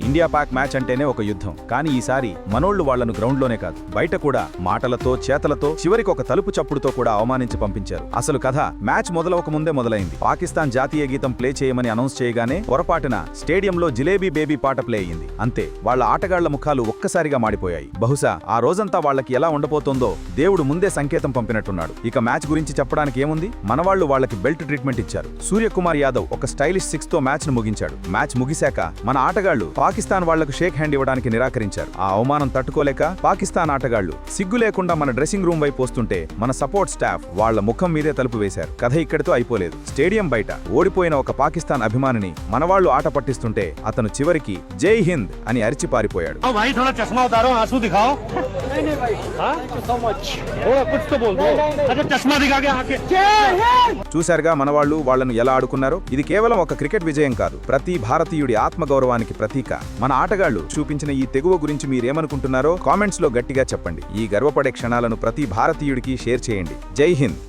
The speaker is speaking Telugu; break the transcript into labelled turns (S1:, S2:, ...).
S1: ఇండియా పాక్ మ్యాచ్ అంటేనే ఒక యుద్ధం. కానీ ఈసారి మనోళ్లు వాళ్లను గ్రౌండ్లోనే కాదు, బయట కూడా మాటలతో, చేతలతో, చివరికి ఒక తలుపు చప్పుడుతో కూడా అవమానించి పంపించారు. అసలు కథ మ్యాచ్ మొదలవక ముందే మొదలైంది. పాకిస్తాన్ జాతీయ గీతం ప్లే చేయమని అనౌన్స్ చేయగానే పొరపాటున స్టేడియంలో జిలేబీ బేబీ పాట ప్లే అయ్యింది. అంతే, వాళ్ల ఆటగాళ్ల ముఖాలు ఒక్కసారిగా మాడిపోయాయి. బహుశా ఆ రోజంతా వాళ్లకి ఎలా ఉండబోతోందో దేవుడు ముందే సంకేతం పంపినట్టున్నాడు. ఇక మ్యాచ్ గురించి చెప్పడానికి ఏముంది, మనవాళ్లు వాళ్లకి బెల్ట్ ట్రీట్మెంట్ ఇచ్చారు. సూర్యకుమార్ యాదవ్ ఒక స్టైలిష్ 6 తో మ్యాచ్ ను ముగించాడు. మ్యాచ్ ముగిశాక మన ఆటగాళ్లు పాకిస్తాన్ వాళ్లకు షేక్ హ్యాండ్ ఇవ్వడానికి నిరాకరించారు. ఆ అవమానం తట్టుకోలేక పాకిస్తాన్ ఆటగాళ్లు సిగ్గు లేకుండా మన డ్రెస్సింగ్ రూమ్ వైపు వస్తుంటే మన సపోర్ట్ స్టాఫ్ వాళ్ల ముఖం మీదే తలుపు వేశారు. కథ ఇక్కడితో అయిపోలేదు. స్టేడియం బయట ఓడిపోయిన ఒక పాకిస్తాన్ అభిమానిని మనవాళ్లు ఆట పట్టిస్తుంటే అతను చివరికి జై హింద్ అని అరిచి పారిపోయాడు. చూశారుగా మనవాళ్లు వాళ్లను ఎలా ఆడుకున్నారో. ఇది కేవలం ఒక క్రికెట్ విజయం కాదు, ప్రతి భారతీయుడి ఆత్మగౌరవానికి ప్రతీక. మన ఆటగాళ్లు చూపించిన ఈ తెగువ గురించి మీరేమనుకుంటున్నారో కామెంట్స్ లో గట్టిగా చెప్పండి. ఈ గర్వపడే క్షణాలను ప్రతి భారతీయుడికి షేర్ చేయండి. జై హింద్.